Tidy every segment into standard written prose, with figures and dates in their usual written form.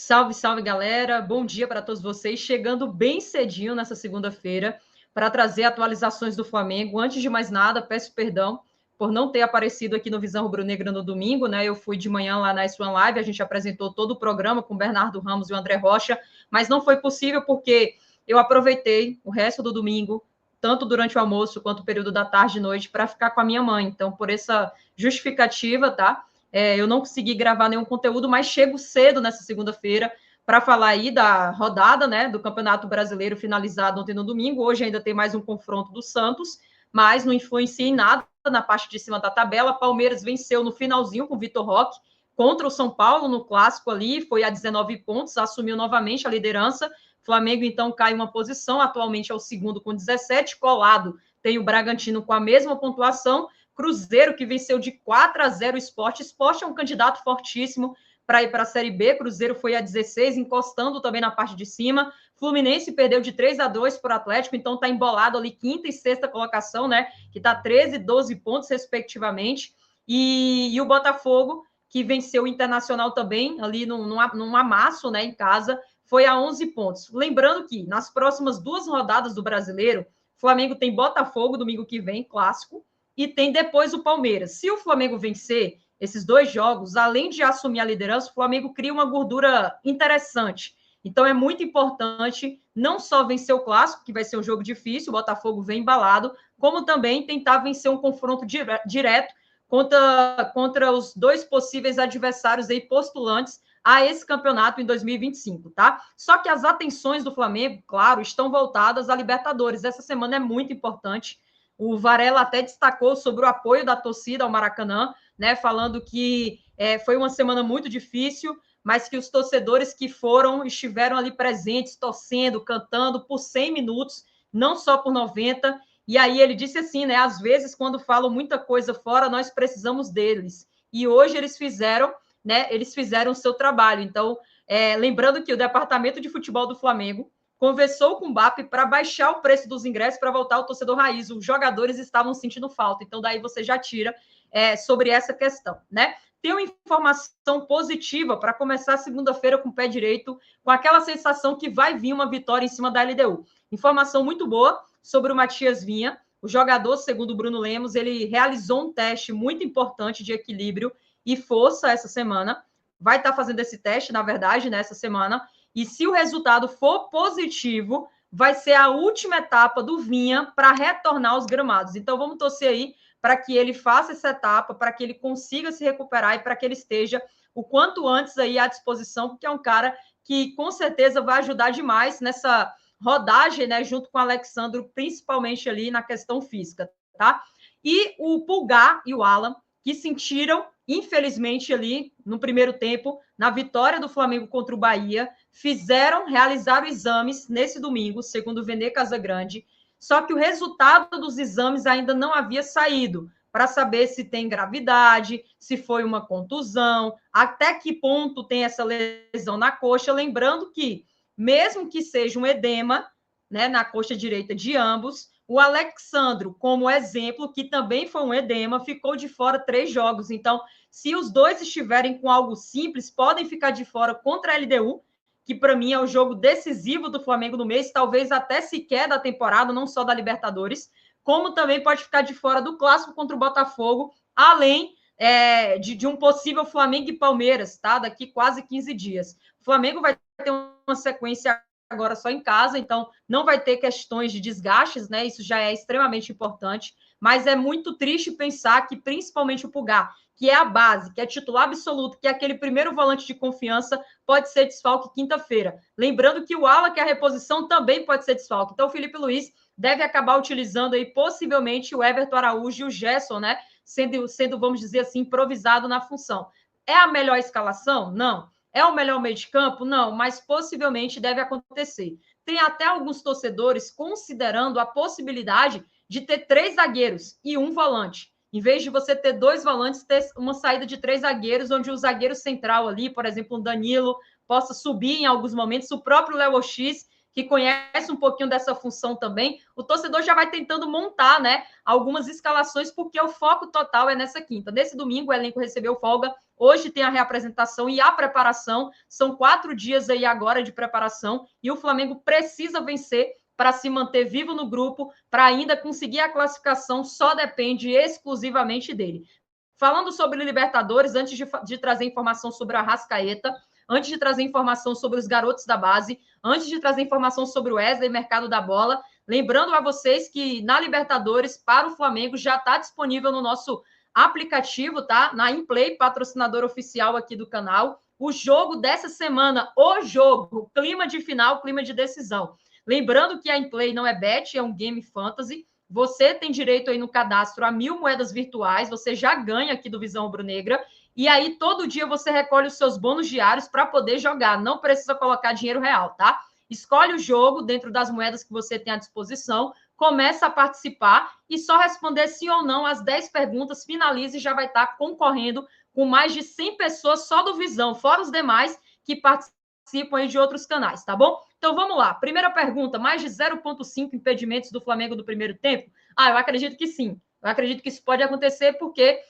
Salve, salve, galera. Bom dia para todos vocês. Chegando bem cedinho nessa segunda-feira para trazer atualizações do Flamengo. Antes de mais nada, peço perdão por não ter aparecido aqui no Visão Rubro-Negra no domingo, né? Eu fui de manhã lá na S1 Live, a gente apresentou todo o programa com o Bernardo Ramos e o André Rocha, mas não foi possível porque eu aproveitei o resto do domingo, tanto durante o almoço quanto o período da tarde e noite, para ficar com a minha mãe. Então, por essa justificativa, tá? Eu não consegui gravar nenhum conteúdo, mas chego cedo nessa segunda-feira para falar aí da rodada, né, do Campeonato Brasileiro finalizado ontem no domingo. Hoje ainda tem mais um confronto do Santos, mas não influencia em nada na parte de cima da tabela. Palmeiras venceu no finalzinho com o Vitor Roque contra o São Paulo no clássico ali, foi a 19 pontos, assumiu novamente a liderança. Flamengo então cai uma posição, atualmente é o segundo com 17, colado tem o Bragantino com a mesma pontuação. Cruzeiro, que venceu de 4-0 o Sport. Sport é um candidato fortíssimo para ir para a Série B. Cruzeiro foi a 16, encostando também na parte de cima. Fluminense perdeu de 3-2 para o Atlético, então está embolado ali quinta e sexta colocação, né? Que está 13 e 12 pontos, respectivamente. E o Botafogo, que venceu o Internacional também, ali num amasso, né, em casa, foi a 11 pontos. Lembrando que nas próximas duas rodadas do Brasileiro, Flamengo tem Botafogo domingo que vem, clássico, e tem depois o Palmeiras. Se o Flamengo vencer esses dois jogos, além de assumir a liderança, o Flamengo cria uma gordura interessante. Então é muito importante não só vencer o clássico, que vai ser um jogo difícil, o Botafogo vem embalado, como também tentar vencer um confronto direto contra os dois possíveis adversários aí postulantes a esse campeonato em 2025, tá? Só que as atenções do Flamengo, claro, estão voltadas à Libertadores. Essa semana é muito importante. O Varela até destacou sobre o apoio da torcida ao Maracanã, né, falando que foi uma semana muito difícil, mas que os torcedores que foram estiveram ali presentes, torcendo, cantando por 100 minutos, não só por 90. E aí ele disse assim, né, às vezes quando falam muita coisa fora, nós precisamos deles. E hoje eles fizeram, né, eles fizeram o seu trabalho. Então, lembrando que o departamento de futebol do Flamengo conversou com o BAP para baixar o preço dos ingressos para voltar ao torcedor raiz. Os jogadores estavam sentindo falta. Então, daí você já tira sobre essa questão, né? Tem uma informação positiva para começar a segunda-feira com o pé direito, com aquela sensação que vai vir uma vitória em cima da LDU. Informação muito boa sobre o Matias Vinha. O jogador, segundo o Bruno Lemos, ele realizou um teste muito importante de equilíbrio e força essa semana. Vai estar fazendo esse teste, na verdade, nessa semana. E se o resultado for positivo, vai ser a última etapa do Vinha para retornar aos gramados. Então, vamos torcer aí para que ele faça essa etapa, para que ele consiga se recuperar e para que ele esteja o quanto antes aí à disposição, porque é um cara que com certeza vai ajudar demais nessa rodagem, né, junto com o Alexandro, principalmente ali na questão física, tá? E o Pulgar e o Alan, que sentiram, infelizmente, ali no primeiro tempo, na vitória do Flamengo contra o Bahia, realizaram exames nesse domingo, segundo o Vene Casagrande, só que o resultado dos exames ainda não havia saído, para saber se tem gravidade, se foi uma contusão, até que ponto tem essa lesão na coxa, lembrando que, mesmo que seja um edema, né, na coxa direita de ambos, o Alexandro, como exemplo, que também foi um edema, ficou de fora 3 jogos. Então, se os dois estiverem com algo simples, podem ficar de fora contra a LDU, que para mim é o jogo decisivo do Flamengo no mês, talvez até sequer da temporada, não só da Libertadores, como também pode ficar de fora do clássico contra o Botafogo, além de um possível Flamengo e Palmeiras, tá? Daqui quase 15 dias. O Flamengo vai ter uma sequência agora só em casa, então não vai ter questões de desgastes, né? Isso já é extremamente importante, mas é muito triste pensar que principalmente o Pulgar, que é a base, que é titular absoluto, que é aquele primeiro volante de confiança, pode ser desfalque quinta-feira. Lembrando que o Ala, que é a reposição, também pode ser desfalque. Então o Felipe Luiz deve acabar utilizando aí possivelmente o Everton Araújo e o Gerson, né? Sendo, vamos dizer assim, improvisado na função. É a melhor escalação? Não. É o melhor meio de campo? Não, mas possivelmente deve acontecer. Tem até alguns torcedores considerando a possibilidade de ter 3 zagueiros e um volante. Em vez de você ter 2 volantes, ter uma saída de 3 zagueiros, onde o zagueiro central ali, por exemplo, o Danilo, possa subir em alguns momentos, o próprio Léo X, que conhece um pouquinho dessa função também, o torcedor já vai tentando montar, né, algumas escalações, porque o foco total é nessa quinta. Nesse domingo, o elenco recebeu folga, hoje tem a reapresentação e a preparação, são 4 dias aí agora de preparação, e o Flamengo precisa vencer para se manter vivo no grupo, para ainda conseguir a classificação, só depende exclusivamente dele. Falando sobre Libertadores, antes de trazer informação sobre a Arrascaeta, antes de trazer informação sobre os garotos da base, antes de trazer informação sobre o Wesley, mercado da bola, lembrando a vocês que na Libertadores, para o Flamengo, já está disponível no nosso aplicativo, tá? Na Inplay, patrocinador oficial aqui do canal, o jogo dessa semana, o jogo, clima de final, clima de decisão. Lembrando que a Inplay não é bet, é um game fantasy. Você tem direito aí no cadastro a 1.000 moedas virtuais, você já ganha aqui do Visão Rubro-Negra, e aí todo dia você recolhe os seus bônus diários para poder jogar, não precisa colocar dinheiro real, tá? Escolhe o jogo dentro das moedas que você tem à disposição, começa a participar e só responder sim ou não as 10 perguntas, finalize e já vai estar concorrendo com mais de 100 pessoas só do Visão, fora os demais que participam aí de outros canais, tá bom? Então vamos lá. Primeira pergunta: mais de 0,5 impedimentos do Flamengo no primeiro tempo? Eu acredito que sim. Eu acredito que isso pode acontecer porque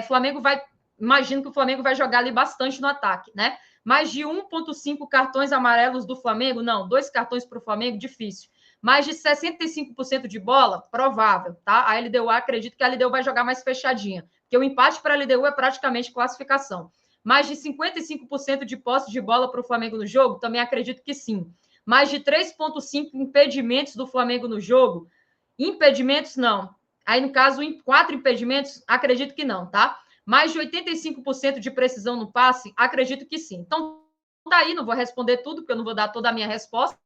Flamengo vai. Imagino que o Flamengo vai jogar ali bastante no ataque, né? Mais de 1,5 cartões amarelos do Flamengo? Não. 2 cartões para o Flamengo? Difícil. Mais de 65% de bola? Provável, tá? A LDU, acredito que a LDU vai jogar mais fechadinha, porque o empate para a LDU é praticamente classificação. Mais de 55% de posse de bola para o Flamengo no jogo? Também acredito que sim. Mais de 3,5 impedimentos do Flamengo no jogo? Impedimentos, não. Aí, no caso, 4 impedimentos, acredito que não, tá? Mais de 85% de precisão no passe? Acredito que sim. Então, daí, não vou responder tudo, porque eu não vou dar toda a minha resposta,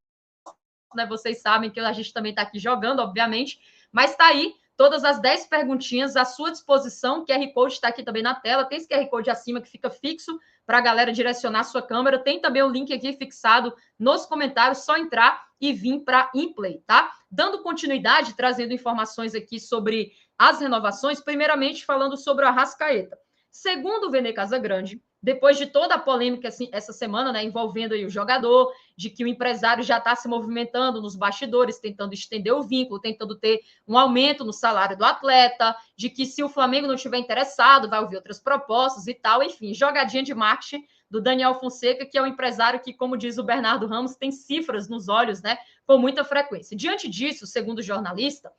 né? Vocês sabem que a gente também está aqui jogando, obviamente, mas está aí todas as 10 perguntinhas à sua disposição. O QR Code está aqui também na tela, tem esse QR Code acima que fica fixo para a galera direcionar a sua câmera, tem também o link aqui fixado nos comentários, só entrar e vir para Inplay, tá? Dando continuidade, trazendo informações aqui sobre as renovações, primeiramente falando sobre o Arrascaeta. Segundo o Vene Casagrande, depois de toda a polêmica assim, essa semana, né, envolvendo aí o jogador, de que o empresário já está se movimentando nos bastidores, tentando estender o vínculo, tentando ter um aumento no salário do atleta, de que se o Flamengo não estiver interessado, vai ouvir outras propostas e tal, enfim, jogadinha de marketing do Daniel Fonseca, que é um empresário que, como diz o Bernardo Ramos, tem cifras nos olhos, né, com muita frequência. Diante disso, segundo o jornalista,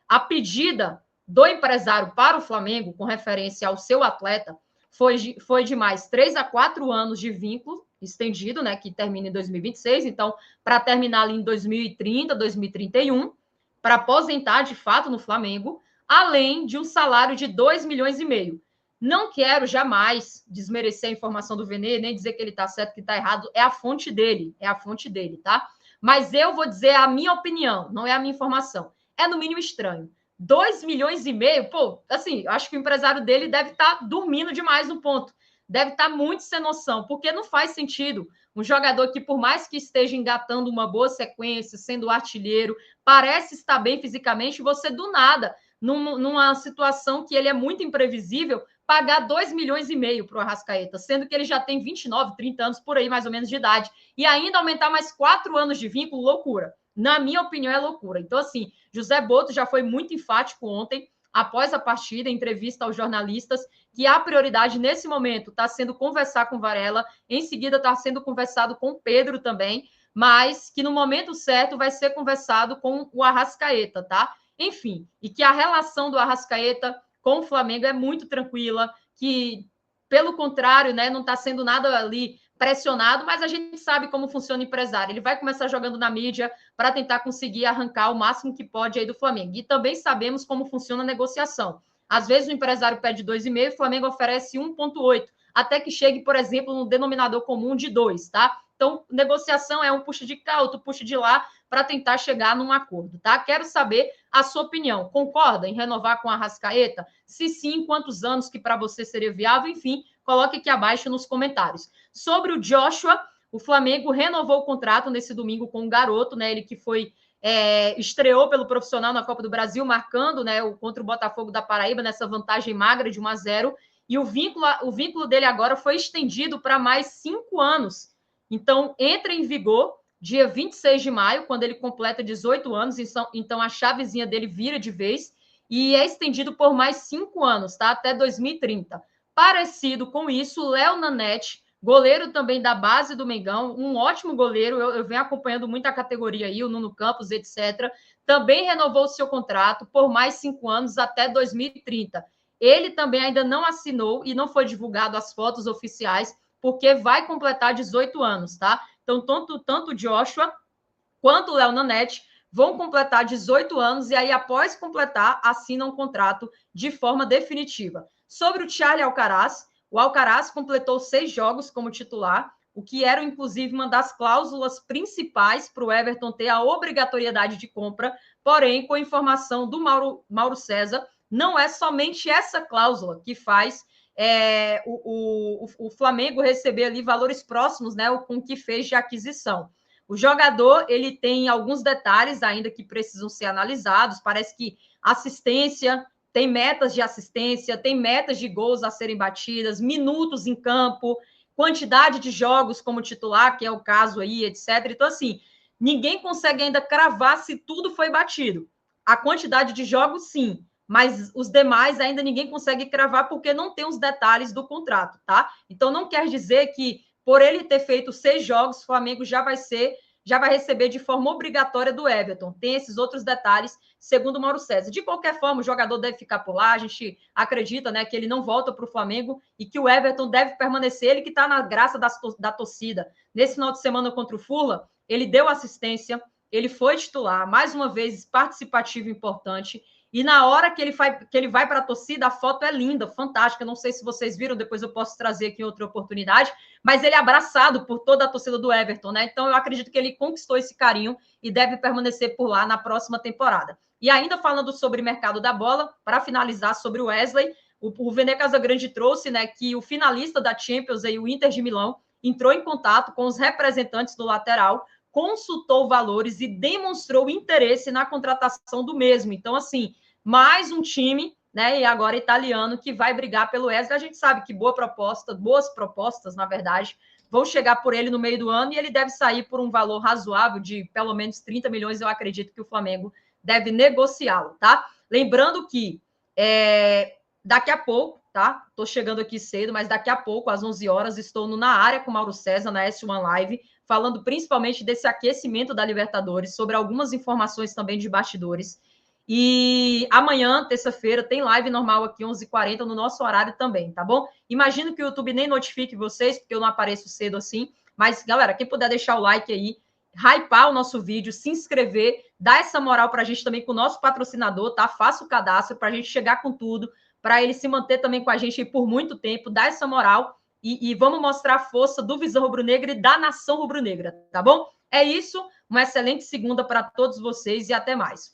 a pedida do empresário para o Flamengo, com referência ao seu atleta, foi de mais 3 a 4 anos de vínculo estendido, né, que termina em 2026, então, para terminar ali em 2030, 2031, para aposentar de fato no Flamengo, além de um salário de 2,5 milhões. Não quero jamais desmerecer a informação do Vene, nem dizer que ele está certo, que está errado, é a fonte dele, tá? Mas eu vou dizer a minha opinião, não é a minha informação. É no mínimo estranho. 2,5 milhões, pô, assim, acho que o empresário dele deve estar dormindo demais no ponto. Deve estar muito sem noção, porque não faz sentido um jogador que, por mais que esteja engatando uma boa sequência, sendo artilheiro, parece estar bem fisicamente, você do nada, numa situação que ele é muito imprevisível, pagar 2,5 milhões para o Arrascaeta, sendo que ele já tem 29, 30 anos por aí, mais ou menos, de idade, e ainda aumentar mais 4 anos de vínculo, loucura. Na minha opinião, é loucura. Então, assim, José Botto já foi muito enfático ontem, após a partida, em entrevista aos jornalistas, que a prioridade nesse momento está sendo conversar com Varela, em seguida está sendo conversado com Pedro também, mas que no momento certo vai ser conversado com o Arrascaeta, tá? Enfim, e que a relação do Arrascaeta com o Flamengo é muito tranquila, que, pelo contrário, né, não está sendo nada ali pressionado, mas a gente sabe como funciona o empresário. Ele vai começar jogando na mídia para tentar conseguir arrancar o máximo que pode aí do Flamengo. E também sabemos como funciona a negociação. Às vezes o empresário pede 2,5, o Flamengo oferece 1,8, até que chegue, por exemplo, no denominador comum de 2, tá? Então, negociação é um puxa de cá, outro puxa de lá, para tentar chegar num acordo, tá? Quero saber a sua opinião. Concorda em renovar com a Arrascaeta? Se sim, quantos anos que para você seria viável? Enfim, coloque aqui abaixo nos comentários. Sobre o Joshua, o Flamengo renovou o contrato nesse domingo com o garoto, né? Ele que foi estreou pelo profissional na Copa do Brasil, marcando, né, contra o Botafogo da Paraíba nessa vantagem magra de 1-0. E o vínculo dele agora foi estendido para mais 5 anos. Então, entra em vigor dia 26 de maio, quando ele completa 18 anos, então a chavezinha dele vira de vez, e é estendido por mais 5 anos, tá? Até 2030. Parecido com isso, Léo Nanete, goleiro também da base do Mengão, um ótimo goleiro, eu venho acompanhando muito a categoria aí, o Nuno Campos, etc., também renovou o seu contrato por mais 5 anos até 2030. Ele também ainda não assinou e não foi divulgado as fotos oficiais, porque vai completar 18 anos, tá? Então, tanto o Joshua quanto o Léo Nanete vão completar 18 anos e aí, após completar, assinam um contrato de forma definitiva. Sobre o Charlie Alcaraz, o Alcaraz completou 6 jogos como titular, o que era, inclusive, uma das cláusulas principais para o Everton ter a obrigatoriedade de compra, porém, com informação do Mauro César, não é somente essa cláusula que faz o Flamengo receber ali valores próximos, né, com o que fez de aquisição. O jogador, ele tem alguns detalhes ainda que precisam ser analisados, parece que assistência, tem metas de assistência, tem metas de gols a serem batidas, minutos em campo, quantidade de jogos como titular, que é o caso aí, etc. Então, assim, ninguém consegue ainda cravar se tudo foi batido. A quantidade de jogos, sim, mas os demais ainda ninguém consegue cravar porque não tem os detalhes do contrato, tá? Então, não quer dizer que por ele ter feito 6 jogos, o Flamengo já vai receber de forma obrigatória do Everton. Tem esses outros detalhes, segundo o Mauro César. De qualquer forma, o jogador deve ficar por lá. A gente acredita, né, que ele não volta para o Flamengo e que o Everton deve permanecer. Ele que está na graça da torcida. Nesse final de semana contra o Fulham, ele deu assistência, ele foi titular, mais uma vez participativo importante. E na hora que ele vai para a torcida, a foto é linda, fantástica. Não sei se vocês viram, depois eu posso trazer aqui outra oportunidade. Mas ele é abraçado por toda a torcida do Everton, né? Então eu acredito que ele conquistou esse carinho e deve permanecer por lá na próxima temporada. E ainda falando sobre mercado da bola, para finalizar sobre o Wesley, o Vene Casagrande trouxe, né, que o finalista da Champions, aí, o Inter de Milão, entrou em contato com os representantes do lateral, consultou valores e demonstrou interesse na contratação do mesmo. Então, assim, mais um time, né, e agora italiano, que vai brigar pelo Wesley. A gente sabe que boas propostas, na verdade, vão chegar por ele no meio do ano e ele deve sair por um valor razoável de pelo menos 30 milhões. Eu acredito que o Flamengo deve negociá-lo, tá? Lembrando que daqui a pouco, tá? Tô chegando aqui cedo, mas daqui a pouco, às 11 horas, estou na área com o Mauro César, na S1 Live, falando principalmente desse aquecimento da Libertadores, sobre algumas informações também de bastidores. E amanhã, terça-feira, tem live normal aqui, 11h40, no nosso horário também, tá bom? Imagino que o YouTube nem notifique vocês, porque eu não apareço cedo assim. Mas, galera, quem puder deixar o like aí, hypar o nosso vídeo, se inscrever, dar essa moral para a gente também com o nosso patrocinador, tá? Faça o cadastro para a gente chegar com tudo, para ele se manter também com a gente por muito tempo, dar essa moral e vamos mostrar a força do Visão Rubro-Negra e da nação rubro-negra, tá bom? É isso, uma excelente segunda para todos vocês e até mais.